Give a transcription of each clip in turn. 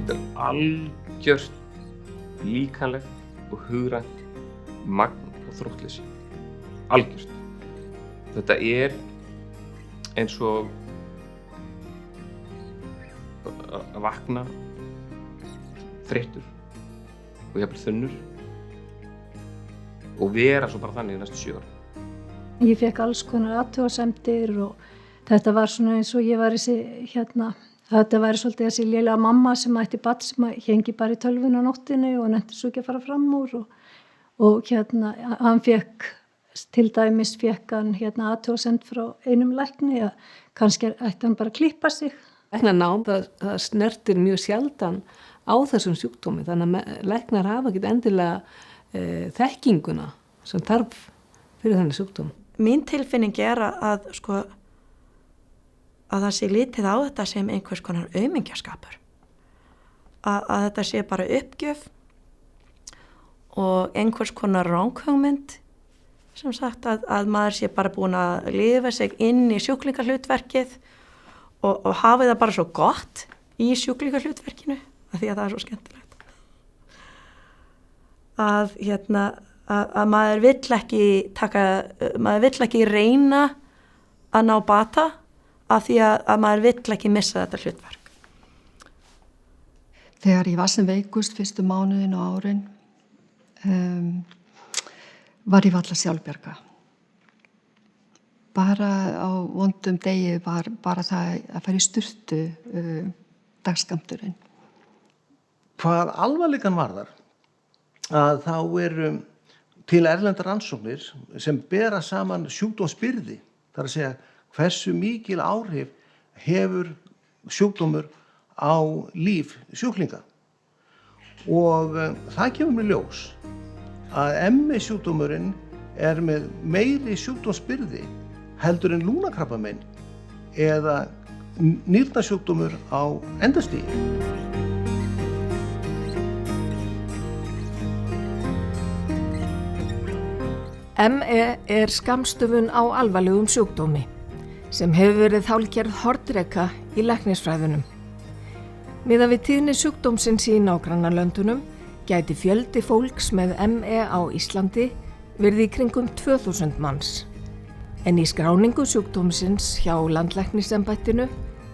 Þetta algjört líkamlegt og hugrænt magn og þróttleysi. Algjört. Þetta eins og að vakna þreyttur og jafnvel þunnur og vera svo bara þannig í næstu 7 ár. Ég fékk alls konar athugasemdir og þetta var svona eins og ég var þetta væri svolítið þessi lélega mamma sem ætti barn sem héngi bara í tölvunni á nóttinni og nennti svo ekki að fara fram úr og hann til dæmis fékk hann athugasemd frá einum lækni að kannski ætti hann bara að klippa sig. Læknanám, það snertir mjög sjaldan á þessum sjúkdómi, þannig að læknar hafa ekki endilega þekkinguna sem þarf fyrir þennan sjúkdóm. Mín tilfinning að það sé litið á þetta sem einhvers konar aumingjaskapur. Að þetta sé bara uppgjöf og einhvers konar ranghugmynd, sem sagt að maður sé bara búin að lifa sig inn í sjúklingahlutverkið og hafi það bara svo gott í sjúklingahlutverkinu, af því að það er svo skemmtilegt. Að maður vill ekki reyna að ná bata af því að maður vill ekki missa þetta hlutverk. Þegar ég var sem veikust fyrstu mánuðin og árin var ég varla sjálfbjarga. Bara á vondum degi var bara það að fara í sturtu dagskammturinn. Hvað alvarleikann varðar að þá eru til erlendar rannsóknir sem bera saman sjúkdómsbyrði, þar að segja hversu mikil áhrif hefur sjúkdómur á líf sjúklinga. Og það kemur mér ljós að MS-sjúkdómurinn með meiri sjúkdómsbyrði heldur en lungnakrabbamein eða nýrnasjúkdómur á endastigi. ME skammstöfun á alvarlegum sjúkdómi sem hefur verið hálfgerð hornreka í læknisfræðunum. Miðað við tíðni sjúkdómsins í nágrannalöndunum gæti fjöldi fólks með ME á Íslandi verið í kringum 2000 manns. En í skráningu sjúkdómsins hjá landlæknisembættinu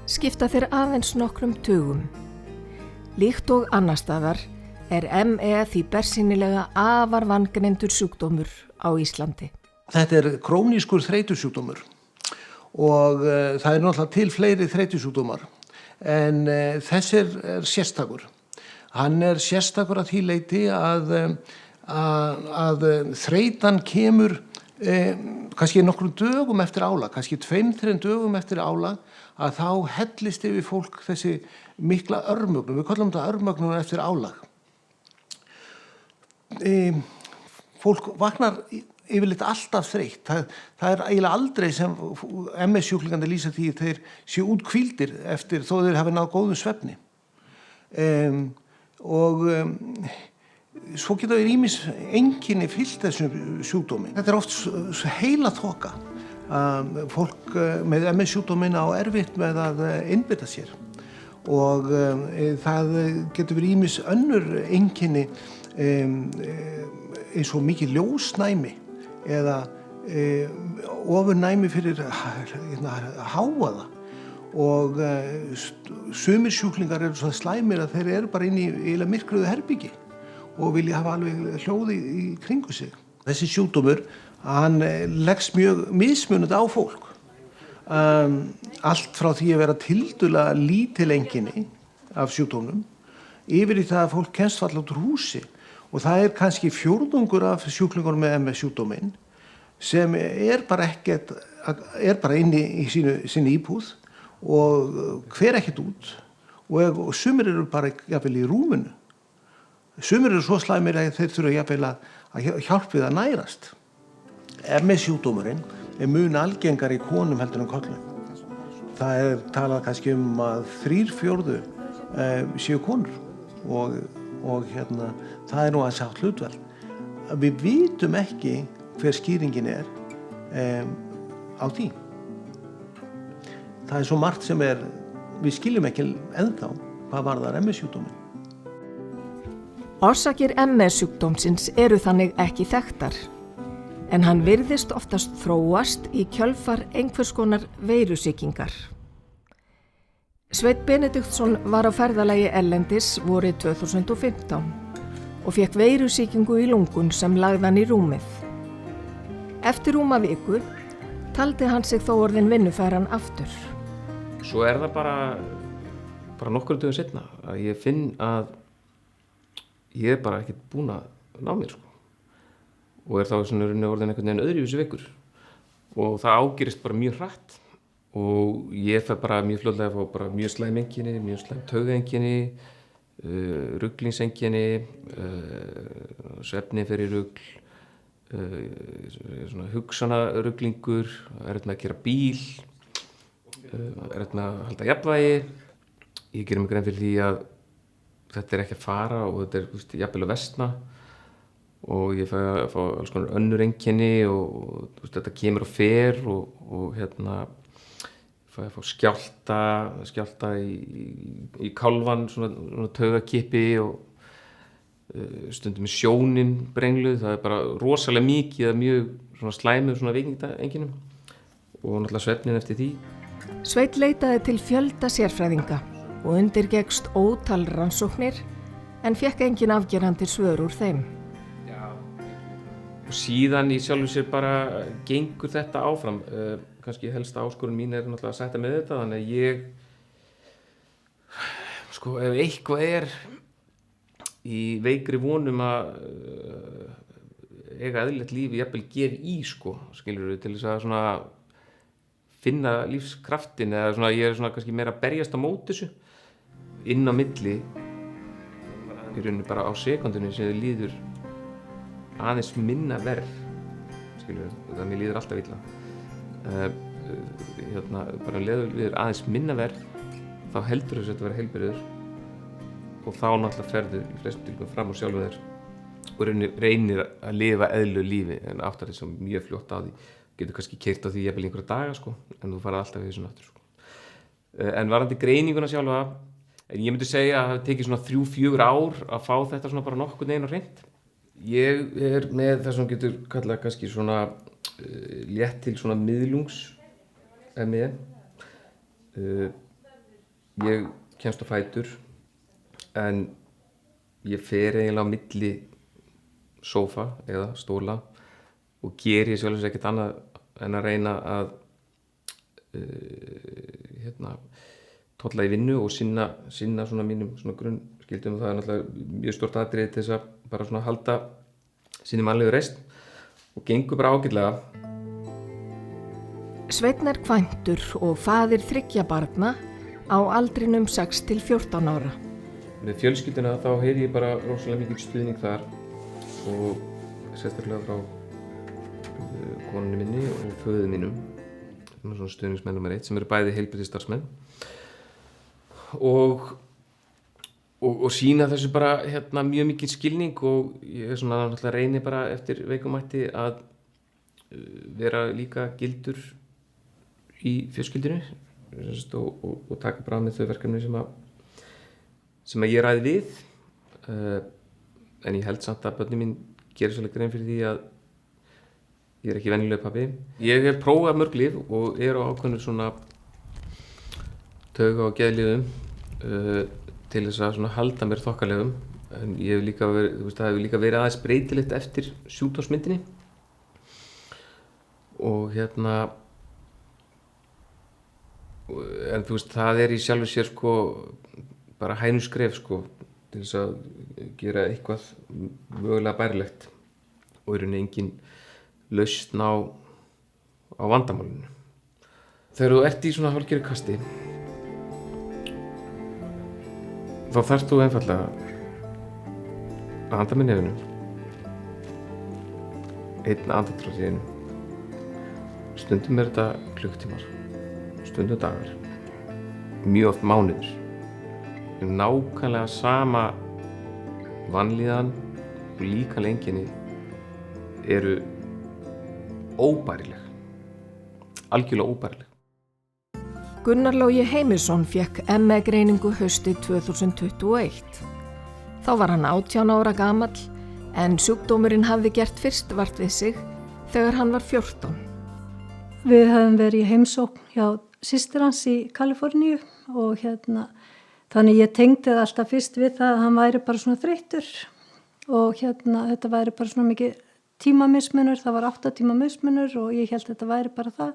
skipta þeir aðeins nokkrum tugum. Líkt og annar staðar ME því bersýnilega afar vangreindur sjúkdómur á Íslandi. Þetta krónískur þreytusjúkdómur og það náttúrulega til fleiri þreytusjúkdómar en þessi sérstakur. Hann sérstakur að því leyti að þreytan kemur kannski nokkrum dögum eftir álag, kannski 2-3 dögum eftir álag, að þá hellist yfir fólk þessi mikla örmögnun. Við kallum þetta örmögnun eftir álag. Fólk vaknar yfirleitt alltaf þreytt. Það eiginlega aldrei sem MS-sjúklingandi lýsa því að þeir séu úthvíldir eftir þó þeir hafi náð góðum svefni. Svo geta þeir ýmis einkenni fylgt þessum sjúkdómi. Þetta oft heilaþoka. Fólk með MS-sjúkdóminn á erfitt með að einbeita sér og það getur verið ýmis önnur einkenni eins og mikið ljósnæmi eða ofurnæmi fyrir hávaða og sumir sjúklingar eru svo slæmir að þeir eru bara inn í eiginlega myrkruðu herbyggi og vilja hafa alveg hljóði í kringu sig. Þessi sjúkdómur, hann leggst mjög mismunandi á fólk. Allt frá því að vera tildulega lítil einkenni af sjúkdómnum yfir í það að fólk kemst falla út úr húsi og það kannski 4/4 af sjúklingunum með MS-sjúkdóminn sem bara inni í sinni íbúð og hver ekkert út og sumir eru bara jafnvel í rúminu. Sumir eru svo slæmir að þeir þurfa jafnvel að hjálpa við að nærast. MS-sjúkdómurinn mun algengari í konum heldur en körlum. Það talað kannski að 3/4 séu konur og það nú að sjá hlutverð. Við vitum ekki hver skýringin á því. Það svo margt sem við skiljum ekki ennþá hvað varðar MS-sjúkdóminn. Orsakir MS-sjúkdómsins eru þannig ekki þekktar, en hann virðist oftast þróast í kjölfar einhvers konar veirusýkingar. Sveinn Benediktsson var á ferðalagi erlendis vorið 2015 og fékk veirusýkingu í lungun sem lagði hann í rúmið. Eftir rúma viku taldi hann sig þó orðinn vinnufæran aftur. Svo það bara nokkur dögum seinna að ég finn að ég bara ekkert búin að ná mér sko. Og þá svona orðin einhvern veginn öðruvísi vekur. Og það ágerist bara mjög hratt og ég fæ bara mjög fljótlega að fá bara mjög slæm einkenni, mjög slæm taugaeinkenni, ruglingseinkenni, svefni fer í rugl, svona hugsanaruglingur, með að keyra bíl, með að halda jafnvægi. Ég gerir mig grein fyrir því að þetta ekki að fara og þetta jafnvel að versna og ég fæ að fá alls konar önnur einkenni og þetta kemur og fer og fæ að fá skjálfta í kálfann, svona taugakippi og stundum með sjónin brengluð. Það bara rosalega mikið að mjög svona slæmu svona veikindaeinkennum og náttúrulega svefnin eftir því. Sveinn leitaði til fjölda sérfræðinga og undirgekkst ótal rannsóknir en fékk engin afgerandi svör úr þeim. Og síðan í sjálfu sér bara gengur þetta áfram. Kannski helsta áskorun mín náttúrulega að sætta með þetta, þannig að ég, sko, ef eitthvað í veikri vonum að eiga eðlilegt lífi, jafnvel gef í, sko, skilurðu, til þess að svona finna lífskraftin eða svona, ég svona kannski meira að berjast á móti þessu. Inn á milli, í rauninni bara á sekundunni sem þið líður aðeins minna verð, skilur, það mér líður alltaf illa. Bara líður aðeins minna verð, þá heldur þess að þetta vera heilbrigður og þá náttúrulega ferðu í flestum tilfellum fram á sjálfu þér og reynir að lifa eðlilegu lífi en áttar þess að mjög fljótt á því. Getur kannski keyrt á því jafnvel einhverja daga, sko, en þú farið alltaf við þessu náttúr, sko. En varðandi greininguna sjálfa, en ég myndi segja að það tekið svona 3-4 ár að fá þetta svona bara nokkurn veginn á hreint. Ég með það sem getur kallað kannski svona létt til svona miðlungs ME. Ég kemst á fætur en ég fer eiginlega á milli sófa eða stóla og geri ég sjálfsög ekkert annað en að reyna að tolla í vinnu og sinna svona mínum svona grunnskildum. Það náttúrulega mjög stórt atriði til þess að bara svona halda sinni mannlegu reisn og gengur bara ágætlega. Sveinn kvæntur og faðir 3 barna á aldrinum 6 til 14 ára. Með fjölskylduna þá heyri ég bara rosalega mikið stuðning þar og sérstaklega frá konunni minni og föður mínum, svona stuðningsmenn nr. 1 sem eru bæði heilbrigðisstarfsmenn og sýna þessu bara mjög mikið skilning og ég svona náttúrulega reyni bara eftir veikumætti að vera líka gildur í fjölskyldinu og taka bara með þau verkefni sem að ég ræði við, en ég held samt að börnin mín gerir svolítið grein fyrir því að ég ekki venjulegur pabbi. Ég hef prófað mörg lyf og á ákveðnu svona tauga- og geðlyfum til þess að svona halda mér þokkalegum, en ég hef líka verið, það hefur líka verið aðeins breytilegt eftir sjúkdómsmyndinni og en það í sjálfu sér sko bara hænuskref sko til þess að gera eitthvað mögulega bærilegt og rauninni engin lausn á vandamálinu. Þegar þú ert í svona hálfgerðu kasti þá þarft þú einfaldlega að anda með nefnum, einn andardrátt í einu. Stundum þetta klukktímar, stundum dagar, mjög oft mánuðir. Nákvæmlega sama vanlíðan og líkamleg einkenni eru óbærileg. algjörlega óbærileg. Gunnar Logi Heimisson fékk ME-greiningu haustið 2021. Þá var hann 18 ára gamall en sjúkdómurinn hafði gert fyrst vart við sig þegar hann var 14. Við höfum verið í heimsókn hjá systir hans í Kaliforníu og þannig ég tengdi það alltaf fyrst við það að hann væri bara svona þreyttur og þetta væri bara svona mikið tímamismunur, það var 8 tíma mismunur og ég held að þetta væri bara það.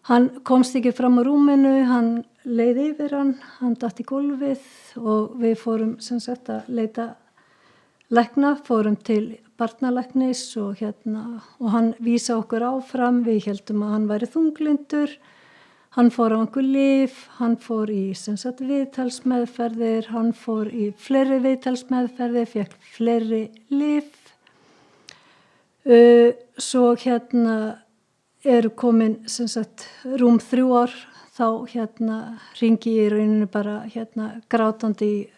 Hann komst ekki fram á rúminu, hann leið yfir hann datt í gólfið og við fórum sem sagt að leita lækna, fórum til barnalæknis og hann vísa okkur áfram, við heldum að hann væri þunglyndur, hann fór á einhver lyf, hann fór í sem sagt viðtalsmeðferðir, hann fór í fleiri viðtalsmeðferðir, fékk fleiri lyf, svo eru komin sem sagt rúm 3 ár þá hringi ég í rauninu bara grátandi í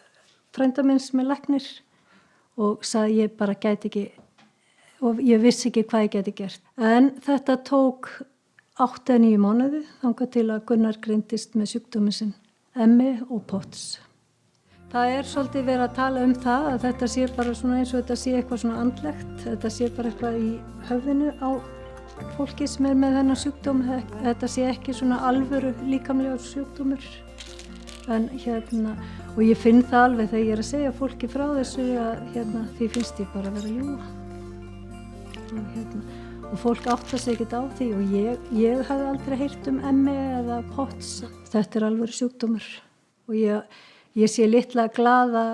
frænda minn sem læknir og sagði ég bara gæti ekki og ég vissi ekki hvað ég gæti gert. En þetta tók 8-9 mánuði þangað til að Gunnar greindist með sjúkdóminn sinn ME og POTS. Það svolítið verið að tala það að þetta sé bara svona eins og þetta sé eitthvað svona andlegt, þetta sé bara eitthvað í höfðinu á fólki sem með þennan sjúkdóm, þetta sé ekki svona alvöru líkamlegur sjúkdómur. En og ég finn það alveg þegar ég að segja fólki frá þessu að því finnst ég bara að vera að ljúga. Og fólk áttar sig ekkert á því og ég hafði aldrei heyrt ME eða POTS. Þetta alvöru sjúkdómur og ég sé litla glaða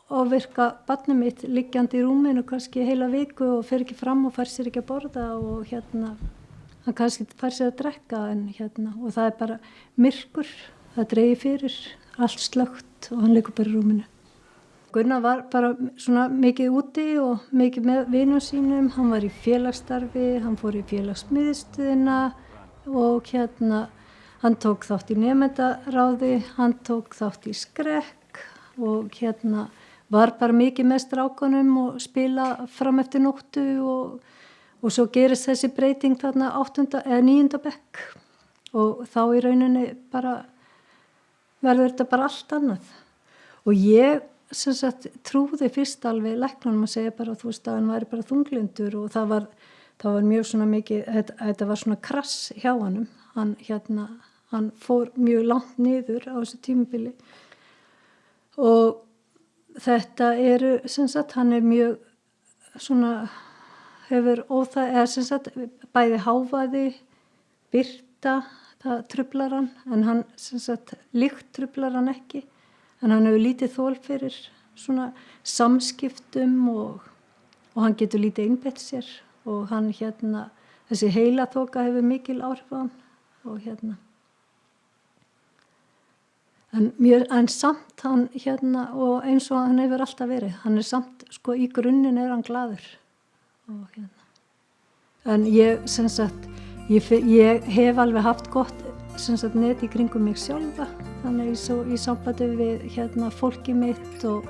ofvirka barnið mitt liggjandi í rúminu kannski heila viku og fer ekki fram og fær sér ekki að borða og hann kannski fær sér að drekka en og það bara myrkur, það dreigir fyrir, allt slökkt og hann liggur bara í rúminu. Gunnar var bara svona mikið úti og mikið með vinum sínum, hann var í félagsstarfi, hann fór í félagsmiðstöðina og hann tók þátt í nemendaráði, hann tók þátt í skrekk og var bara mikið með strákunum og spila fram eftir nóttu og svo gerist þessi breyting þarna 8. eða 9. bekk og þá í rauninni bara verður þetta bara allt annað. Og ég sem sagt trúði fyrst alveg læknunum að segja bara þú veist að hann væri bara þunglyndur og það var mjög svona mikið, þetta var svona krass hjá honum, hann fór mjög langt niður á þessu tímabili og þetta sem sagt hann mjög svona hefur eða sem sagt bæði hávaði, birta, það truflar hann en hann sem sagt lykt truflar hann ekki en hann hefur lítið þol fyrir svona samskiptum og hann getur lítið einbeitt sér og hann þessi heilaþoka hefur mikil áhrif á hann og en samt hann og eins og hann hefur alltaf verið, hann samt sko í grunninn hann glaður og en ég sem sagt ég hef alveg haft gott sem sagt net í kringum mig sjálfa þannig í sambandi við fólkið mitt og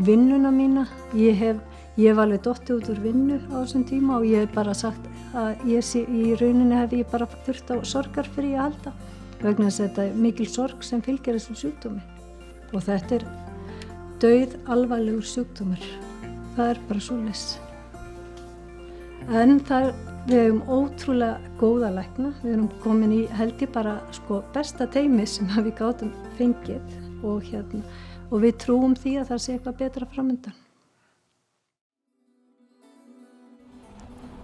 vinnuna mína ég hef alveg dottið út úr vinnu á þessum tíma og ég hef bara sagt að í rauninni hef ég bara þurft á sorgarfrí að halda vegna þess að þetta mikil sorg sem fylgir þessum sjúkdómi og þetta dauð alvarlegur sjúkdómur það bara svoleiðis en við hefum ótrúlega góða lækna, við erum komin í held ég bara sko besta teymi sem við gátum fengið og við trúum því að það sé eitthvað betra framundan.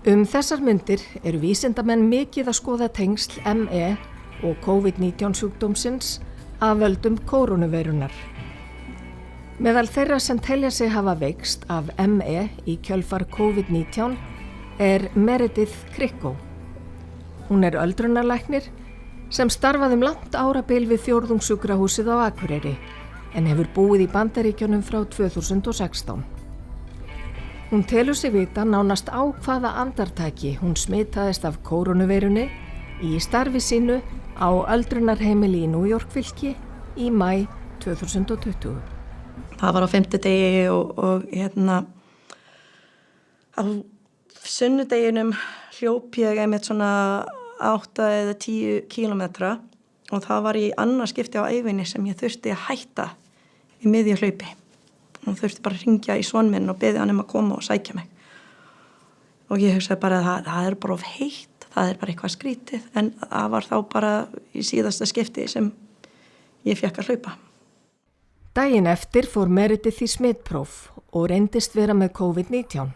Þessar myndir eru vísindamenn mikið að skoða tengsl ME og COVID-19 sjúkdómsins af völdum kórónuveirunar. Meðal þeirra sem telja sig hafa veikst af ME í kjölfar COVID-19 Meredith Krikko. Hún öldrunarlæknir sem starfaði langt árabil við fjórðungssjúkrahúsið á Akureyri en hefur búið í Bandaríkjunum frá 2016. Hún telur sig vita nánast á hvaða andartaki hún smitaðist af kórónuveirunni í starfi sínu á öldrunarheimili í New York fylki í maí 2020. Það var á 5. degi og á sunnudeginum hljóp ég einmitt svona 8 eða 10 kílómetra og það var í annað skipti á ævinni sem ég þurfti að hætta í miðju hlaupi og þurfti bara að hringja í son minn og biðja hann að koma og sækja mig og ég hugsaði bara að það er bara of heitt, það er bara eitthvað skrítið en það var þá bara í síðasta skipti sem ég fekk að hlaupa. Daginn eftir fór Meredith í smitpróf og reyndist vera með COVID-19.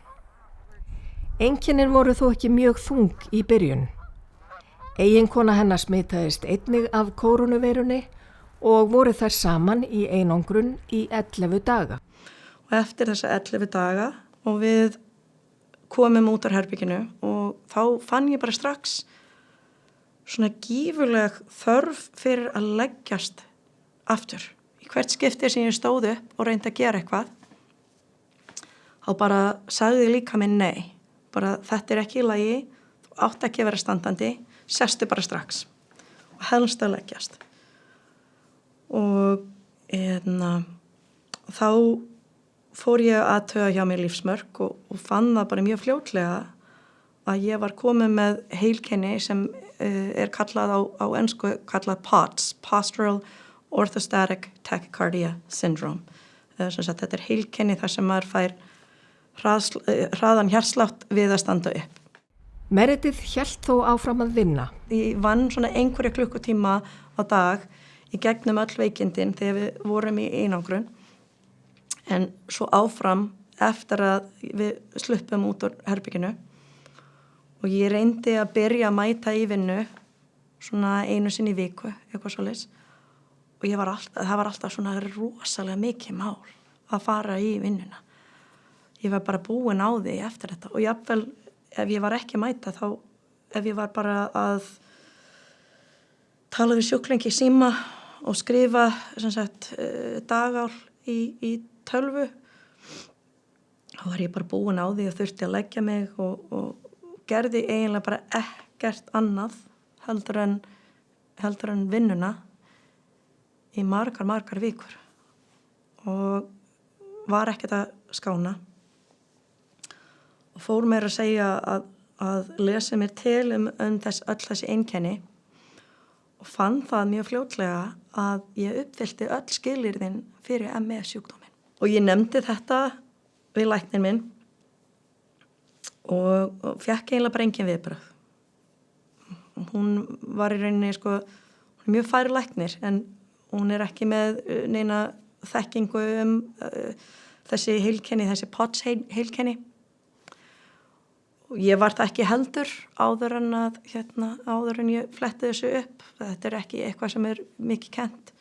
Einkennin voru þó ekki mjög þung í byrjun. Eiginkona hennar smitaðist einnig af kórónuveirunni og voru þær saman í einangrun í 11 daga. Og eftir þessa 11 daga og við komum út úr herbygginu og þá fann ég bara strax svona gífurleg þörf fyrir að leggjast aftur. Í hvert skipti sem ég stóð upp og reyndi að gera eitthvað, þá bara sagði líka minn nei. Bara þetta er ekki í lagi, þú átt ekki að vera standandi, sestu bara strax og helst að leggjast. Og þá fór ég að athuga hjá mér lífsmörk og fann það bara mjög fljótlega að ég var komið með heilkenni sem er kallað á ensku kallað POTS, Postural Orthostatic Tachycardia Syndrome. Þetta er heilkenni þar sem maður fær hraðan hjartslátt við að standa upp. Meredith hélt þó áfram að vinna. Ég vann svona einhverja klukkutíma á dag í gegnum öll veikindin þegar við vorum í einangrun. En svo áfram eftir að við sluppum út úr herbygginu og ég reyndi að byrja að mæta í vinnu svona einu sinni í viku, eitthvað svoleiðis. Og það var alltaf svona rosalega mikið mál að fara í vinnuna. Ég var bara búin á því eftir þetta og jafnvel ef ég var ekki að mæta þá ef ég var bara að tala við sjúklingi í síma og skrifa dagál í tölvu þá var ég bara búin á því og þurfti að leggja mig og gerði eiginlega bara ekkert annað heldur en vinnuna í margar vikur og var ekkert að skána og fór mér að segja að lesa mér til öll þessi einkenni og fann það mjög fljótlega að ég uppfyllti öll skilyrðin fyrir MS sjúkdóminn. Og ég nefndi þetta við læknir minn og fékk eiginlega bara engin viðbrögð. Hún var í rauninni hún er mjög fær læknir en hún er ekki með neina þekkingu þessi heilkenni, þessi POTS heilkenni. Og ég var það ekki heldur áður en ég fletti þessu upp. Þetta er ekki eitthvað sem er mikið kennt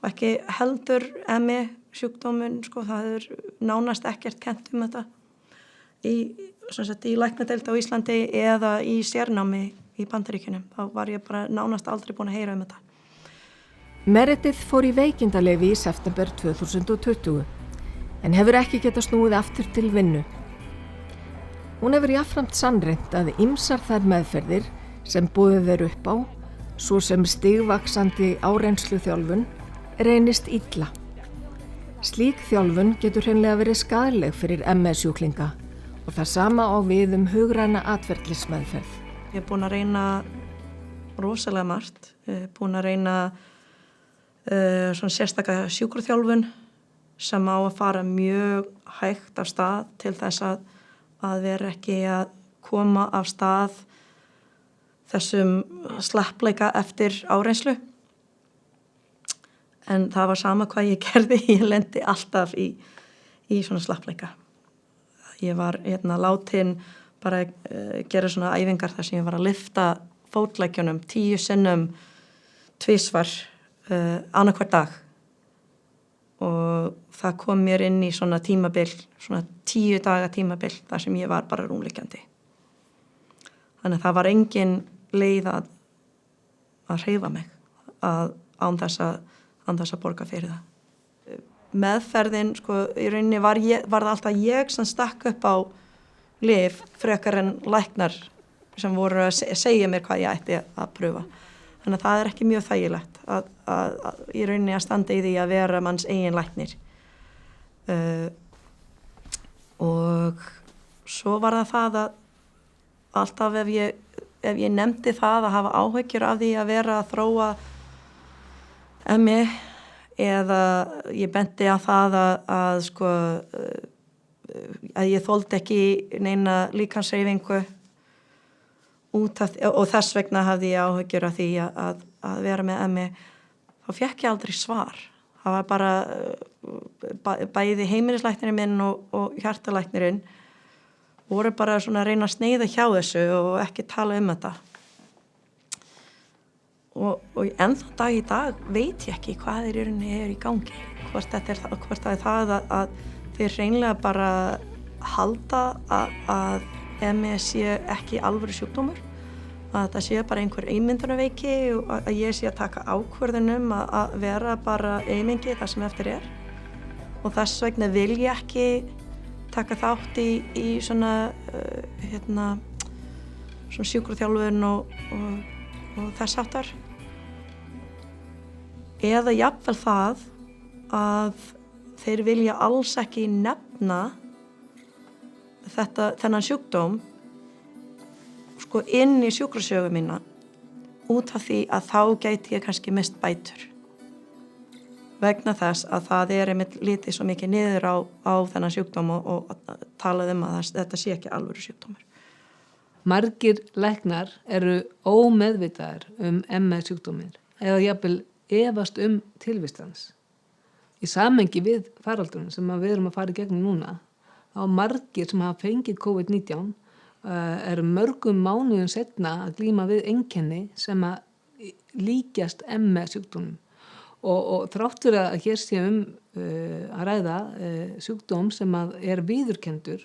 og ekki heldur ME sjúkdóminn, það er nánast ekkert kennt þetta í læknadeild á Íslandi eða í sérnámi í Bandaríkjunum. Þá var ég bara nánast aldrei búin að heyra þetta. Meredith fór í veikindaleyfi í september 2020 en hefur ekki getað snúið aftur til vinnu. Hún hefur jafnframt sannreynt að ýmsar þær meðferðir sem boðið er upp á, svo sem stigvaxandi áreynsluþjálfun, reynist illa. Slík þjálfun getur hreinlega verið skaðleg fyrir MS-sjúklinga og það sama á við hugræna atferlismeðferð. Ég er búin að reyna rosalega margt, búin að reyna svona sérstaka sjúkraþjálfun sem á að fara mjög hægt af stað til þess að vera ekki að koma af stað þessum slappleika eftir áreynslu. En það var sama hvað ég gerði, ég lendi alltaf í svona slappleika. Ég var látin bara gera svona æfingar þar sem ég var að lyfta fótleggjunum 10 sinnum tvisvar annað hver dag. Og það kom mér inn í svona tímabil, svona 10 daga tímabil þar sem ég var bara rúmliggjandi. Þannig að það var engin leið að hreyfa mig án þess að borga fyrir það. Meðferðin, í rauninni var það alltaf ég sem stakk upp á lyf frekar en læknar sem voru að segja mér hvað ég ætti að pröfa. Þannig að það er ekki mjög þægilegt að í rauninni að standa í því að vera manns eigin læknir. Og svo var það að alltaf ef ég ef ég nefndi það að hafa áhyggjur af því að vera að þróa ME eða ég benti á það að sko að ég þoldi ekki neina líkanshreyfingu út af, og þess vegna hafði ég áhyggjur af því að vera með ME, þá fékk ég aldrei svar. Það var bara bæði heimilislæknirinn minn og hjartalæknirinn voru bara svona að reyna að sneiða hjá þessu og ekki tala um þetta. Og ennþá dag í dag veit ég ekki hvað er í gangi. Hvort það er það að þeir reynlega bara halda að ME sé ekki alvöru sjúkdómur, að þetta sé bara einhver ímyndunarveiki og að ég sé að taka ákvörðunum að vera bara eimingi það sem eftir er. Og þess vegna vil ég ekki taka þátt í svona, svona sjúkraþjálfun og þess háttar. Eða jafnvel það að þeir vilja alls ekki nefna þennan sjúkdóm sko inn í sjúkrasögu mína út af því að þá gæti ég kannski mist bætur vegna þess að það er einmitt litið svo mikið niður á þennan sjúkdóm og talað að þetta sé ekki alvöru sjúkdómur. Margir læknar eru ómeðvitaðir ME sjúkdómir eða jafnvel efast tilvist hans. Í samhengi við faraldurinn sem við erum að fara í gegnum núna, þá margir sem hafa fengið COVID-19 eru mörgum mánuðum seinna að glíma við einkenni sem að líkjast ME sjúkdómum. Og þrátt fyrir að hér sé að ræða sjúkdóm sem að er viðurkenndur,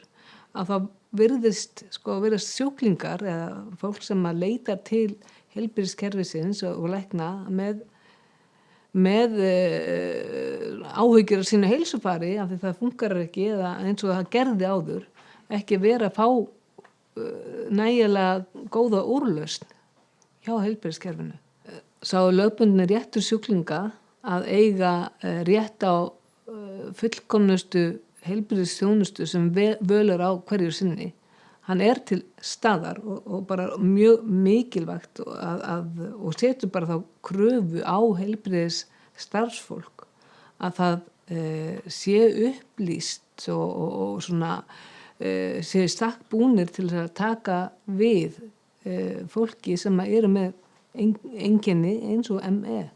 að þá virðist sjúklingar eða fólk sem að leitar til heilbrigðiskerfisins og lækna með áhyggjur af sínu heilsufari af því það funkar ekki eða eins og það gerði áður, ekki vera að fá nægilega góða úrlausn hjá heilbrigðiskerfinu. Sá lögbundni réttur sjúklinga að eiga rétt á fullkomnustu heilbrigðisþjónustu sem völur á hverju sinni, hann er til staðar og bara mjög mikilvægt og setur bara þá kröfu á heilbrigðis starfsfólk að það sé upplýst og svona sé stakk búnir til að taka við fólki sem eru með einkenni eins og ME.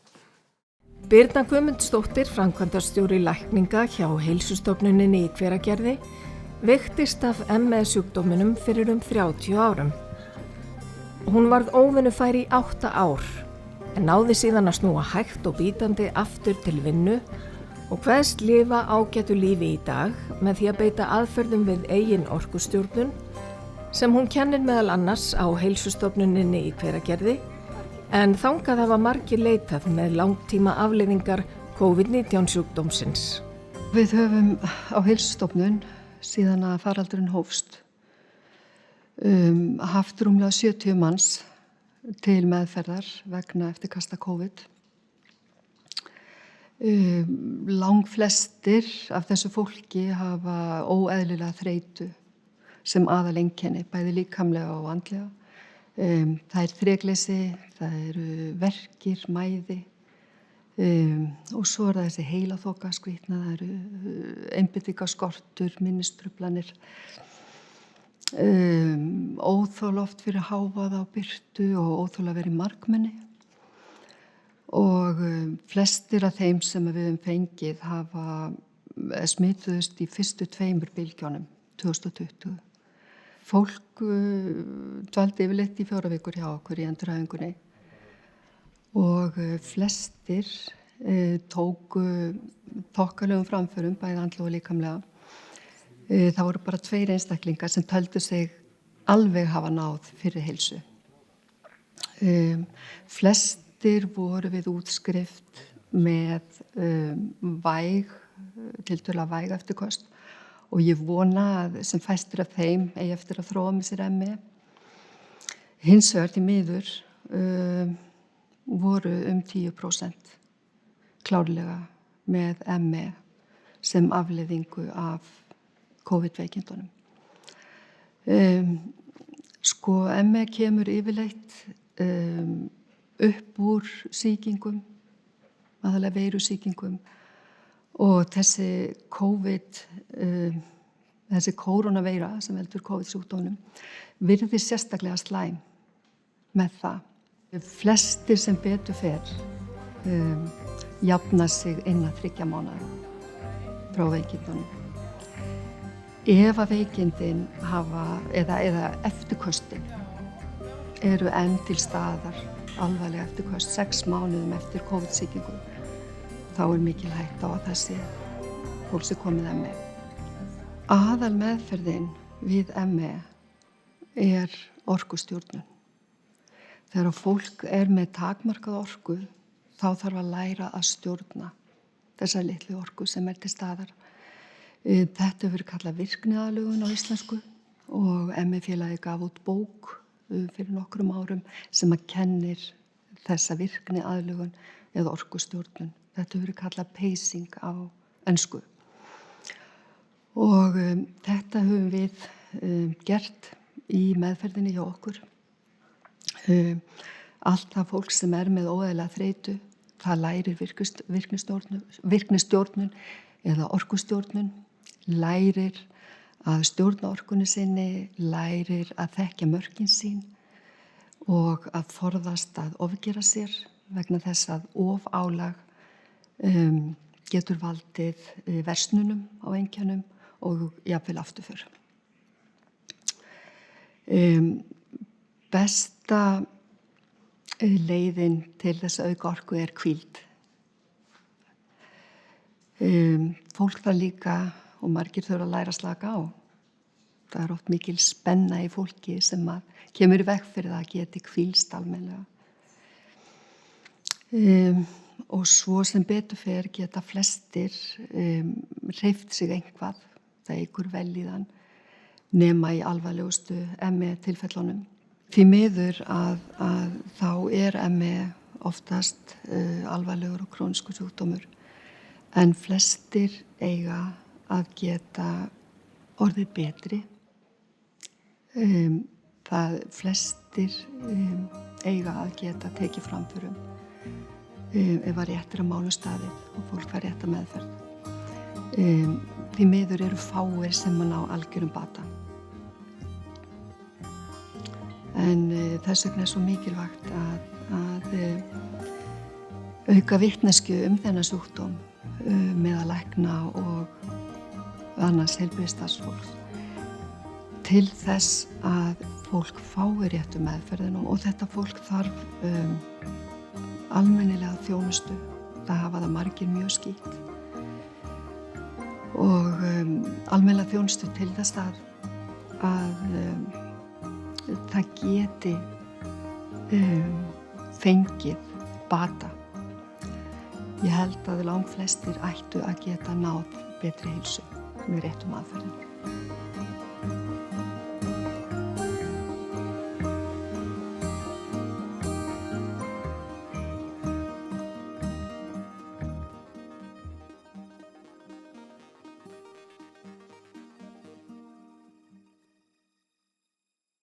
Birna Guðmundsdóttir, framkvæmdastjóri lækninga hjá Heilsustofnuninni í Hveragerði, veiktist af ME sjúkdóminum fyrir 30 árum. Hún varð óvinnufær í 8 ár, en náði síðan að snúa hægt og bítandi aftur til vinnu og kveðst lifa ágætu lífi í dag með því að beita aðferðum við eigin orkustjórnun sem hún kennir meðal annars á Heilsustofnuninni í Hveragerði, en þangað hafa margir leitað með langtíma afleiðingar COVID-19 sjúkdómsins. Við höfum á Heilsustofnun síðan að faraldurinn hófst haft rúmlega 70 manns til meðferðar vegna eftirkasta COVID. Langflestir af þessu fólki hafa óeðlilega þreytu sem aðaleinkenni, bæði líkamlega og andlega. Það er þrekleysi, það eru verkir, mæði og svo er það þessi heilaþoka skrýtna, það eru einbeitingarskortur, minnistruflanir, óþol oft fyrir hávaða og birtu og óþol að vera í margmenni. Og flestir af þeim sem við höfum fengið hafa smituðust í fyrstu 2 bylgjónum 2020. Fólk dvaldi yfirleitt í 4 vikur hjá okkur í endurhæfingunni og flestir tóku þokkalegum framförum, bæði andlega og líkamlega. Það voru bara 2 einstaklingar sem töldu sig alveg hafa náð fyrir heilsu. Flestir voru við útskrift með tiltölulega væg eftirköst og ég vona að sem fæstir af þeim eigi eftir að þróa með sér ME. Hins vegar því miður voru 10% klárlega með ME sem afleiðingu af COVID-veikindunum. Sko, ME kemur yfirleitt upp úr sýkingum, aðalega veirusýkingum og þessi þessi kórónaveira sem veldur COVID-sjúkdómnum virðist sérstaklega slæm með það. Flestir sem betur fer jafna sig innan 3 mánaða frá veikindunum. Ef að veikindin eða eftirköstin eru enn til staðar, alvarlega eftirköst, 6 mánuðum eftir COVID-sýkingu, þá er mikil hætta á að þessi fólk sem komið ME. Aðal meðferðin við ME er orkustjórnun. Þegar fólk er með takmarkað orku, þá þarf að læra að stjórna þessa litlu orku sem er til staðar. Þetta hefur verið kallað virkniaðlögun á íslensku og ME-félagið gaf út bók fyrir nokkrum árum sem að kennir þessa virkniaðlögun eða orkustjórnun. Þetta hefur verið kallað pacing á ensku. Og þetta höfum við gert í meðferðinni hjá okkur. Allt það fólk sem er með óeðlilega þreytu, það lærir virknistjórnun eða orkustjórnun, lærir að stjórna orkunni sinni, lærir að þekkja mörkin sín og að forðast að ofgera sér vegna þess að ofálag getur valdið versnunum á einkennum og jafnvel afturför. Besta leiðin til þess að auka orku er hvíld. Fólk það líka og margir þurfa að læra að slaka á. Það er oft mikil spenna í fólki sem að kemur í veg fyrir það að geti hvílst almennilega. Og svo sem betur fer geta flestir hreyft sig eitthvað, það eykur vellíðan nema í alvarlegustu ME tilfellunum. Því miður að þá er ME oftast alvarlegur og krónískur sjúkdómur en flestir eiga að geta orðið betri. Flestir eiga að geta tekið framförum ef að rétt er að málum staðið og fólk fær rétt að meðferð. Því miður eru fáir sem að ná algjörum bata. En þess vegna er svo mikilvægt að auka vitneskju þennan sjúkdóm meðal lækna og annars heilbrigðisstarfsfólks til þess að fólk fái réttu meðferðina og þetta fólk þarf almennilega þjónustu. Það hafa það margir mjög skítt og almennilega þjónustu til þess að það geti fengið bata. Ég held að langflestir ættu að geta náð betri heilsu með réttum aðferðum.